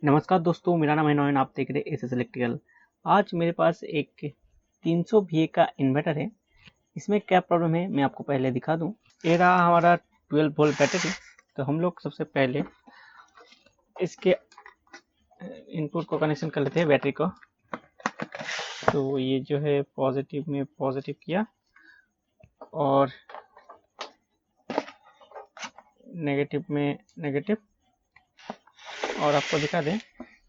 नमस्कार दोस्तों, मेरा नाम है नोयन। आप देख रहे हैं एसएस इलेक्ट्रिकल। आज मेरे पास एक 300 VA का इन्वर्टर है। इसमें क्या प्रॉब्लम है मैं आपको पहले दिखा दूं। ये रहा हमारा 12 वोल्ट बैटरी। तो हम लोग सबसे पहले इसके इनपुट को कनेक्शन कर लेते हैं, बैटरी को। तो ये जो है पॉजिटिव में पॉजिटिव किया और नेगेटिव में नेगेटिव, और आपको दिखा दें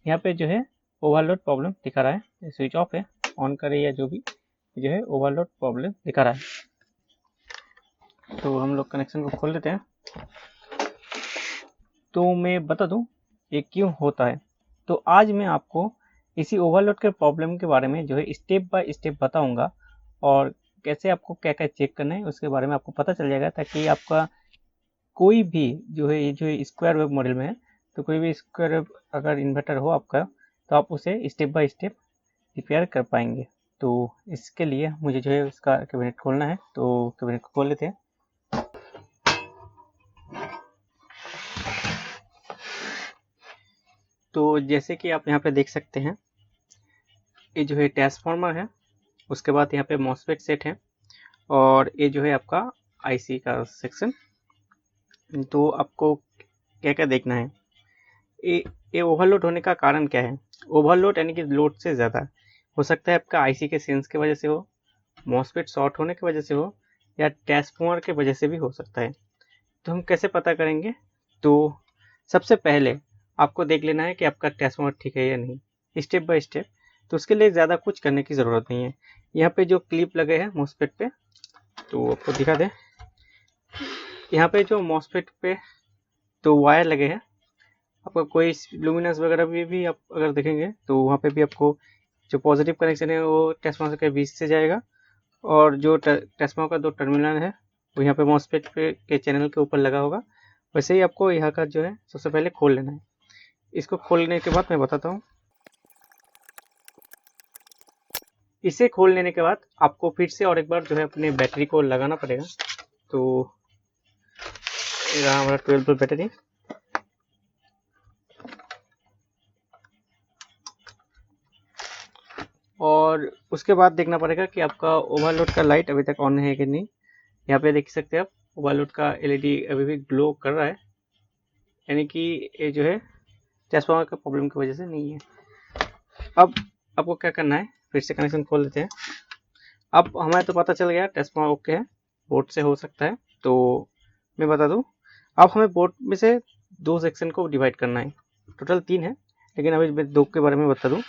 यहाँ पे जो है ओवरलोड प्रॉब्लम दिखा रहा है। स्विच ऑफ है, ऑन करें या जो भी, जो है ओवरलोड प्रॉब्लम दिखा रहा है। तो हम लोग कनेक्शन को खोल लेते हैं। तो मैं बता दूं ये क्यों होता है। तो आज मैं आपको इसी ओवरलोड के प्रॉब्लम के बारे में जो है स्टेप बाय स्टेप बताऊंगा, और कैसे आपको क्या क्या चेक करना है उसके बारे में आपको पता चल जाएगा, ताकि आपका कोई भी जो है, ये जो स्क्वायर वेव मॉडल में है, तो कोई भी स्क्वायर वेव अगर इन्वर्टर हो आपका, तो आप उसे स्टेप बाय स्टेप रिपेयर कर पाएंगे। तो इसके लिए मुझे जो है इसका कैबिनेट खोलना है। तो कैबिनेट को खोल लेते हैं। तो जैसे कि आप यहाँ पे देख सकते हैं, ये जो है ट्रांसफार्मर है, उसके बाद यहाँ पे मॉसफेट सेट है, और ये जो है आपका आईसी का सेक्शन। तो आपको क्या क्या देखना है। ये ओवरलोड होने का कारण क्या है। ओवरलोड यानी कि लोड से ज़्यादा हो सकता है आपका आईसी के सेंस की वजह से हो, मॉसफेट शॉर्ट होने की वजह से हो, या ट्रांसफार्मर की वजह से भी हो सकता है। तो हम कैसे पता करेंगे। तो सबसे पहले आपको देख लेना है कि आपका ट्रांसफार्मर ठीक है या नहीं, स्टेप बाय स्टेप। तो उसके लिए ज़्यादा कुछ करने की ज़रूरत नहीं है। यहाँ पे जो क्लिप लगे हैं मॉसफेट पे, तो आपको दिखा दें। यहाँ पे जो मॉसफेट पे तो वायर लगे हैं, आपका कोई लुमिनस वगैरह भी आप अगर देखेंगे तो वहाँ पे भी आपको जो पॉजिटिव कनेक्शन है वो ट्रांसफार्मर के बीच से जाएगा, और जो ट्रांसफार्मर का 2 टर्मिनल है वो यहाँ पे मॉसफेट पे के चैनल के ऊपर लगा होगा। वैसे ही आपको यहाँ का जो है सबसे पहले खोल लेना है। इसको खोलने के बाद मैं बताता हूँ। इसे खोल लेने के बाद आपको फिर से और एक बार जो है अपने बैटरी को लगाना पड़ेगा। तो ये रहा हमारा 12 वोल्ट बैटरी। और उसके बाद देखना पड़ेगा कि आपका ओवरलोड का लाइट अभी तक ऑन है कि नहीं। यहाँ पे देख सकते हैं आप, ओवरलोड का एलईडी अभी भी ग्लो कर रहा है, यानी कि ये जो है ट्रांसफार्मर का प्रॉब्लम की वजह से नहीं है। अब आपको क्या करना है, फिर से कनेक्शन खोल लेते हैं। अब हमें तो पता चल गया ट्रांसफार्मर ओके है, बोर्ड से हो सकता है। तो मैं बता दूं, अब हमें बोर्ड में से 2 सेक्शन को डिवाइड करना है। टोटल 3 है, लेकिन अभी मैं 2 के बारे में बता दूं।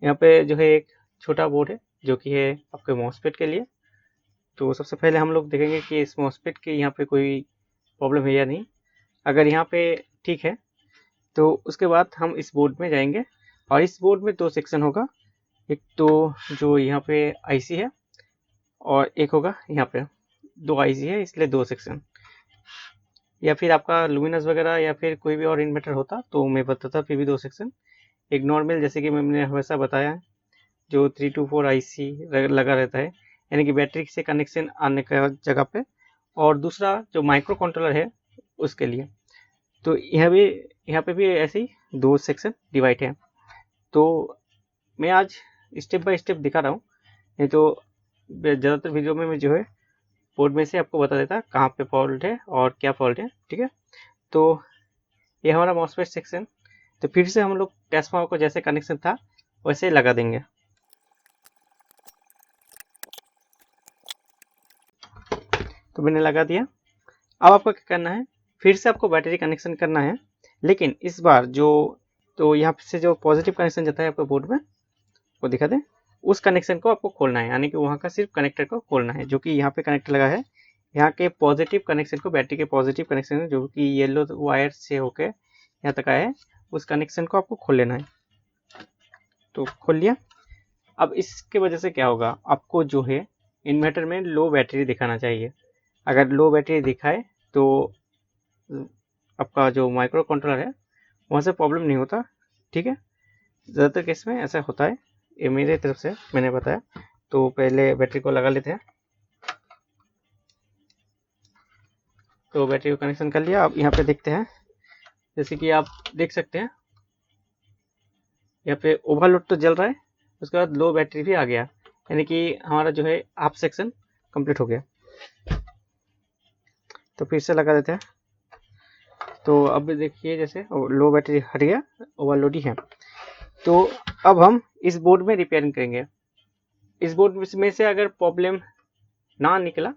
यहाँ पे जो है एक छोटा बोर्ड है जो कि है आपके मॉसफेट के लिए। तो सबसे पहले हम लोग देखेंगे कि इस मॉसफेट के यहाँ पे कोई प्रॉब्लम है या नहीं। अगर यहाँ पे ठीक है तो उसके बाद हम इस बोर्ड में जाएंगे, और इस बोर्ड में 2 सेक्शन होगा। एक तो जो यहाँ पे आईसी है, और एक होगा यहाँ पे 2 आईसी है, इसलिए 2 सेक्शन। या फिर आपका लुमिनस वगैरह या फिर कोई भी और इन्वर्टर होता तो मैं बताता फिर भी 2 सेक्शन। एक नॉर्मल, जैसे कि मैंने हमेशा बताया, जो 3 to 4 आईसी लगा रहता है, यानी कि बैटरी से कनेक्शन आने का जगह पे। और दूसरा जो माइक्रो कंट्रोलर है उसके लिए। तो यहाँ पे भी ऐसे ही 2 सेक्शन डिवाइड है। तो मैं आज स्टेप बाय स्टेप दिखा रहा हूँ, नहीं तो ज़्यादातर वीडियो में मैं जो है बोर्ड में से आपको बता देता कहाँ पे फॉल्ट है और क्या फॉल्ट है। ठीक है, तो ये हमारा मॉसफेट सेक्शन। तो फिर से हम लोग ट्रांसफार्मर को जैसे कनेक्शन था वैसे लगा देंगे। तो मैंने लगा दिया। अब आपको क्या करना है, फिर से आपको बैटरी कनेक्शन करना है, लेकिन इस बार जो, तो यहाँ से जो पॉजिटिव कनेक्शन जाता है आपके बोर्ड में, वो दिखा दें, उस कनेक्शन को आपको खोलना है, यानी कि वहाँ का सिर्फ कनेक्टर को खोलना है जो कि यहाँ पे कनेक्टर लगा है। यहाँ के पॉजिटिव कनेक्शन को, बैटरी के पॉजिटिव कनेक्शन जो कि येलो वायर से होके यहाँ तक आया है, उस कनेक्शन को आपको खोल लेना है। तो खोल लिया। अब इसके वजह से क्या होगा, आपको जो है इन्वर्टर में लो बैटरी दिखाना चाहिए। अगर लो बैटरी दिखाए तो आपका जो माइक्रो कंट्रोलर है वहाँ से प्रॉब्लम नहीं होता। ठीक है, ज़्यादातर केस में ऐसा होता है, ये मेरे तरफ से मैंने बताया। तो पहले बैटरी को लगा लेते हैं। तो बैटरी को कनेक्शन कर लिया। अब यहाँ पे देखते हैं, जैसे कि आप देख सकते हैं यहाँ पे ओवरलोड तो जल रहा है, उसके बाद लो बैटरी भी आ गया, यानी कि हमारा जो है हाफ सेक्शन कंप्लीट हो गया। तो फिर से लगा देते हैं। तो अब देखिए जैसे लो बैटरी हट गया, ओवरलोड ही है। तो अब हम इस बोर्ड में रिपेयरिंग करेंगे। इस बोर्ड में से अगर प्रॉब्लम ना निकला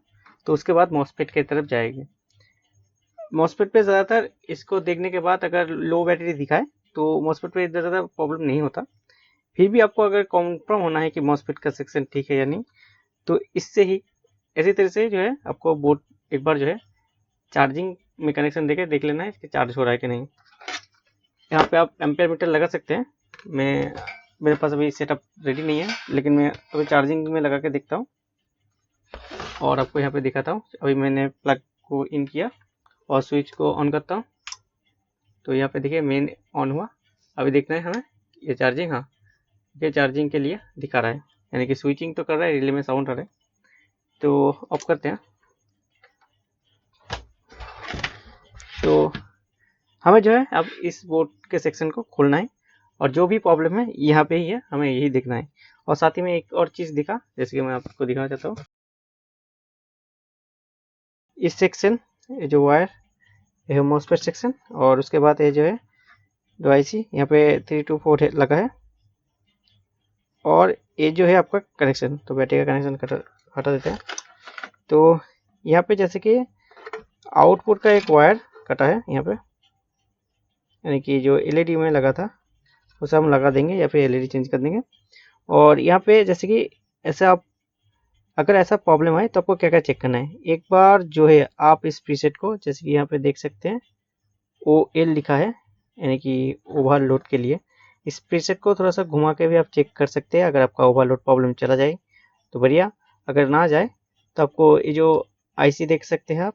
तो उसके बाद मॉसफेट की तरफ जाएंगे। मॉसफेट पे ज़्यादातर इसको देखने के बाद अगर लो बैटरी दिखाए तो मॉसफेट पे ज़्यादा प्रॉब्लम नहीं होता। फिर भी आपको अगर कंफर्म होना है कि मॉसफेट का सेक्शन ठीक है या नहीं, तो इससे ही इसी तरह से जो है आपको बोर्ड एक बार जो है चार्जिंग में कनेक्शन देके देख लेना है कि चार्ज हो रहा है कि नहीं। यहाँ पे आप एम्पेयर मीटर लगा सकते हैं। मेरे पास अभी सेटअप रेडी नहीं है, लेकिन मैं अभी चार्जिंग में लगा के देखता हूँ और आपको यहाँ पे दिखाता हूँ। अभी मैंने प्लग को इन किया और स्विच को ऑन करता हूँ। तो यहाँ पे देखिए मेन ऑन हुआ। अभी देखना है हमें ये चार्जिंग, हाँ ये चार्जिंग के लिए दिखा रहा है, यानी कि स्विचिंग तो कर रहा है, रिले में साउंड आ रहा है। तो ऑफ करते हैं। तो हमें जो है अब इस बोर्ड के सेक्शन को खोलना है और जो भी प्रॉब्लम है यहाँ पे ही है, हमें यही देखना है। और साथ ही में एक और चीज़ दिखा, जैसे कि मैं आपको दिखाना चाहता हूँ। इस सेक्शन ये जो वायर ये मॉसफेट सेक्शन, और उसके बाद ये जो है दो आईसी यहाँ पे 3 to 4 लगा है, और ये जो है आपका कनेक्शन। तो बैटरी का कनेक्शन हटा देते हैं। तो यहाँ पे जैसे कि आउटपुट का एक वायर कटा है यहाँ पे, यानी कि जो एलईडी में लगा था उसे हम लगा देंगे या फिर एलईडी चेंज कर देंगे। और यहाँ पे जैसे कि ऐसा आप अगर ऐसा प्रॉब्लम आए तो आपको क्या क्या चेक करना है। एक बार जो है आप इस प्रीसेट को, जैसे कि यहाँ पे देख सकते हैं OL लिखा है, यानी कि ओवरलोड के लिए। इस प्रीसेट को थोड़ा सा घुमा के भी आप चेक कर सकते हैं। अगर आपका ओवरलोड प्रॉब्लम चला जाए तो बढ़िया, अगर ना जाए तो आपको ये जो आईसी देख सकते हैं आप,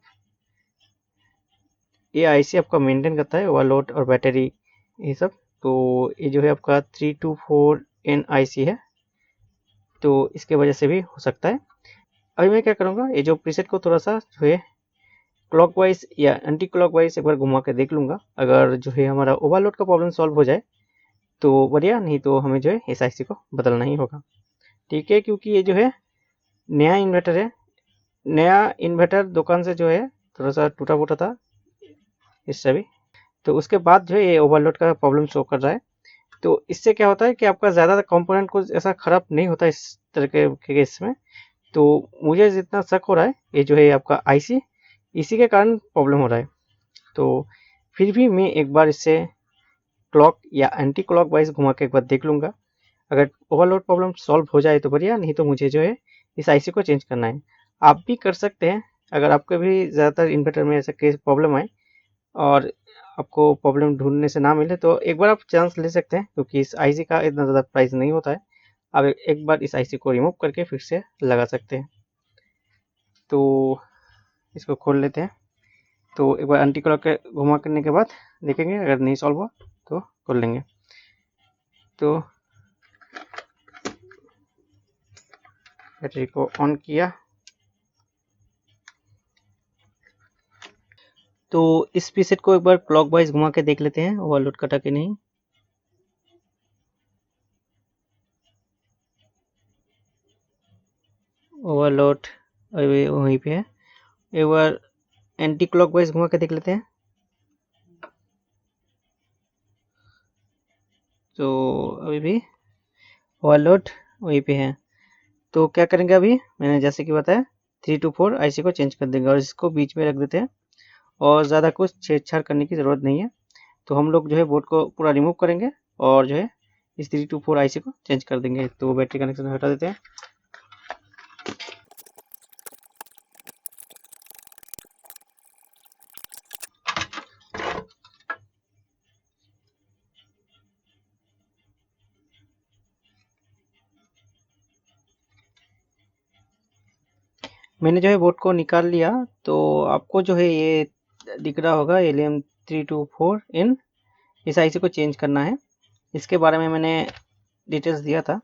ये आईसी आपका मेंटेन करता है ओवरलोड और बैटरी ये सब। तो ये जो है आपका 324N आईसी है, तो इसके वजह से भी हो सकता है। अभी मैं क्या करूँगा, ये जो प्रीसेट को थोड़ा सा जो है क्लॉकवाइज या एंटी क्लॉकवाइज एक बार घुमा के देख लूँगा। अगर जो है हमारा ओवरलोड का प्रॉब्लम सॉल्व हो जाए तो बढ़िया, नहीं तो हमें जो है इस आईसी को बदलना ही होगा। ठीक है, क्योंकि ये जो है नया इन्वर्टर है। नया इन्वर्टर दुकान से जो है थोड़ा सा टूटा फूटा था इससे भी, तो उसके बाद जो है ये ओवरलोड का प्रॉब्लम शो कर रहा है। तो इससे क्या होता है कि आपका ज़्यादा कंपोनेंट कुछ ऐसा ख़राब नहीं होता इस तरह के केस में। तो मुझे जितना शक हो रहा है ये जो है आपका आईसी, इसी के कारण प्रॉब्लम हो रहा है। तो फिर भी मैं एक बार इससे क्लॉक या एंटी क्लॉक वाइज घुमा के एक बार देख लूँगा। अगर ओवरलोड प्रॉब्लम सॉल्व हो जाए तो बढ़िया, नहीं तो मुझे जो है इस आईसी को चेंज करना है। आप भी कर सकते हैं। अगर आपके भी ज़्यादातर इन्वर्टर में ऐसा केस प्रॉब्लम आए और आपको प्रॉब्लम ढूंढने से ना मिले तो एक बार आप चांस ले सकते हैं, क्योंकि इस आईसी का इतना ज़्यादा प्राइस नहीं होता है। आप एक बार इस आईसी को रिमूव करके फिर से लगा सकते हैं। तो इसको खोल लेते हैं। तो एक बार एंटी क्लॉक के घुमा करने के बाद देखेंगे, अगर नहीं सॉल्व हुआ तो खोल लेंगे। तो बैटरी को ऑन किया। तो इस प्रीसेट को एक बार क्लॉक वाइज घुमा के देख लेते हैं ओवरलोड कटा कि नहीं। ओवरलोड अभी वहीं पे है। एक बार एंटी क्लॉक वाइज घुमा के देख लेते हैं। तो अभी भी ओवरलोड वहीं पे है। तो क्या करेंगे, अभी मैंने जैसे कि बताया 3 to 4 आईसी को चेंज कर देंगे और इसको बीच में रख देते हैं। और ज़्यादा कुछ छेड़छाड़ करने की ज़रूरत नहीं है। तो हम लोग जो है बोर्ड को पूरा रिमूव करेंगे और जो है इस 3 to 4 आईसी को चेंज कर देंगे। तो बैटरी कनेक्शन हटा देते हैं। मैंने जो है बोर्ड को निकाल लिया। तो आपको जो है ये दिख रहा होगा LM324N, इस आईसी को चेंज करना है। इसके बारे में मैंने डिटेल्स दिया था।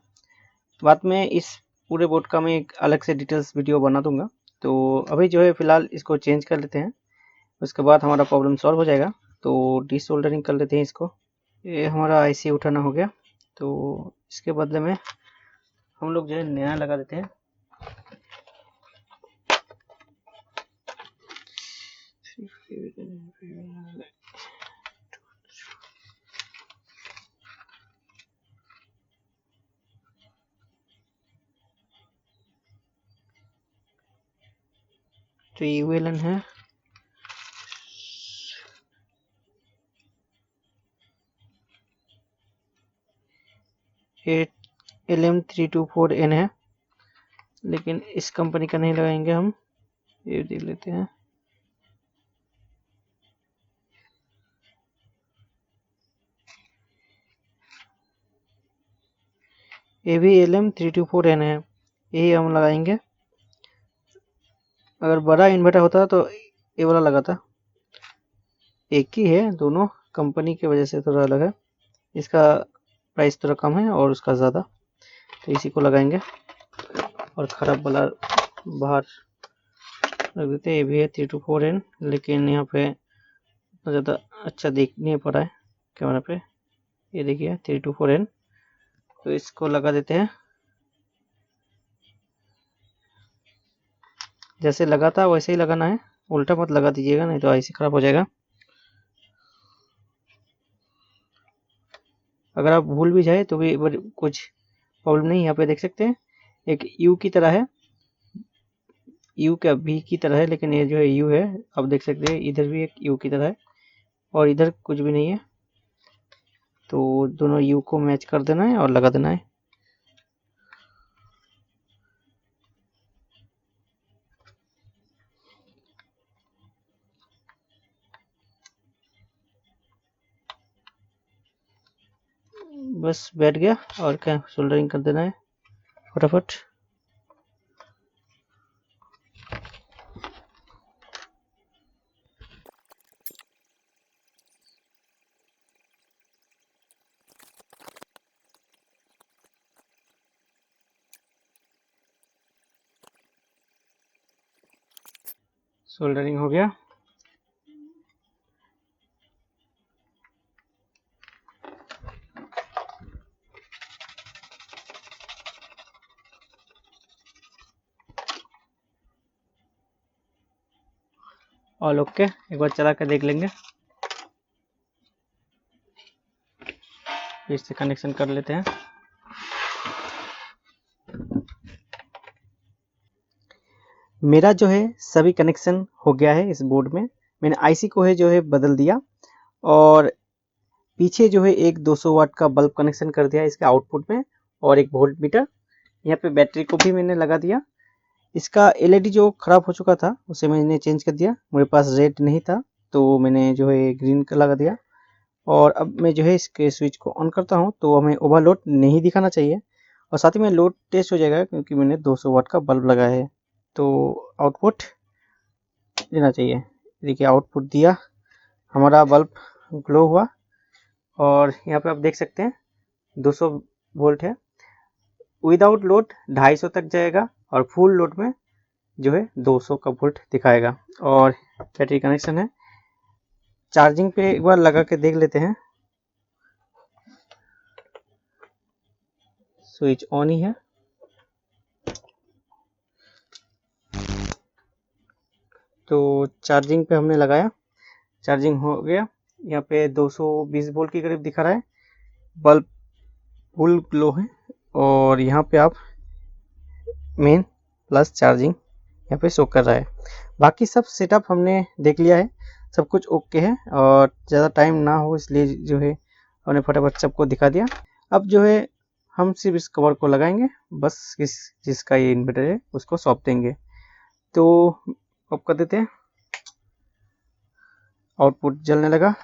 बाद में इस पूरे बोर्ड का मैं एक अलग से डिटेल्स वीडियो बना दूंगा। तो अभी जो है फ़िलहाल इसको चेंज कर लेते हैं, उसके बाद हमारा प्रॉब्लम सॉल्व हो जाएगा। तो डिसोल्डरिंग कर लेते हैं इसको। ये हमारा आईसी उठाना हो गया। तो इसके बदले में हम लोग जो है नया लगा देते हैं। तो यूएलएन है, LM324N है, लेकिन इस कंपनी का नहीं लगाएंगे हम, ये देख लेते हैं। ये भी LM324N है, यही हम लगाएंगे। अगर बड़ा इन्वर्टर होता तो ये वाला लगाता, एक ही है, दोनों कंपनी की वजह से थोड़ा अलग है, इसका प्राइस थोड़ा कम है और उसका ज़्यादा, तो इसी को लगाएंगे और ख़राब वाला बाहर रख देते हैं। ये भी है 324N, लेकिन यहाँ पे उतना ज़्यादा अच्छा दिख नहीं पा रहा है कैमरा पे। ये देखिए 324N, तो इसको लगा देते हैं। जैसे लगा था वैसे ही लगाना है, उल्टा मत लगा दीजिएगा, नहीं तो ऐसे ख़राब हो जाएगा। अगर आप भूल भी जाए तो भी कुछ प्रॉब्लम नहीं। यहाँ पे देख सकते हैं एक यू की तरह है, यू का भी की तरह है, लेकिन ये जो है यू है, आप देख सकते हैं इधर भी एक यू की तरह है और इधर कुछ भी नहीं है। तो दोनों यू को मैच कर देना है और लगा देना है। बस बैठ गया, और क्या, सोल्डरिंग कर देना है फटाफट। सोल्डरिंग हो गया। ऑल ओके, एक बार चला कर देख लेंगे, फिर से कनेक्शन कर लेते हैं। मेरा जो है सभी कनेक्शन हो गया है इस बोर्ड में। मैंने आईसी को है जो है बदल दिया, और पीछे जो है एक 200 वाट का बल्ब कनेक्शन कर दिया इसके आउटपुट में, और एक वोल्ट मीटर। यहाँ पे बैटरी को भी मैंने लगा दिया। इसका एलईडी जो खराब हो चुका था उसे मैंने चेंज कर दिया, मेरे पास रेड नहीं था तो मैंने जो है ग्रीन का लगा दिया। और अब मैं जो है इसके स्विच को ऑन करता हूँ तो हमें ओवरलोड नहीं दिखाना चाहिए, और साथ ही में लोड टेस्ट हो जाएगा क्योंकि मैंने 200 वाट का बल्ब लगाया है। तो आउटपुट देना चाहिए, देखिए आउटपुट दिया, हमारा बल्ब ग्लो हुआ, और यहाँ पे आप देख सकते हैं 200 वोल्ट है। विदाउट लोड 250 तक जाएगा, और फुल लोड में जो है 200 का वोल्ट दिखाएगा। और बैटरी कनेक्शन है, चार्जिंग पे एक बार लगा के देख लेते हैं। स्विच ऑन ही है, तो चार्जिंग पे हमने लगाया, चार्जिंग हो गया। यहाँ पे 220 वोल्ट के करीब दिखा रहा है, बल्ब फुल ग्लो है, और यहाँ पे आप मेन प्लस चार्जिंग यहाँ पे शो कर रहा है। बाकी सब सेटअप हमने देख लिया है, सब कुछ ओके है, और ज़्यादा टाइम ना हो इसलिए जो है हमने फटाफट सबको दिखा दिया। अब जो है हम सिर्फ इस कवर को लगाएंगे, बस जिसका ये इन्वर्टर है उसको सौंप देंगे। तो ऑफ कर देते हैं, आउटपुट जलने लगा,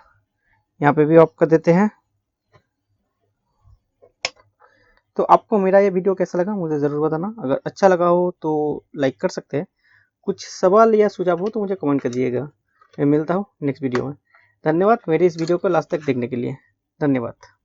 यहाँ पे भी ऑफ कर देते हैं। तो आपको मेरा ये वीडियो कैसा लगा मुझे ज़रूर बताना, अगर अच्छा लगा हो तो लाइक कर सकते हैं, कुछ सवाल या सुझाव हो तो मुझे कमेंट कर दिएगा। मैं मिलता हूँ नेक्स्ट वीडियो में। धन्यवाद मेरे इस वीडियो को लास्ट तक देखने के लिए, धन्यवाद।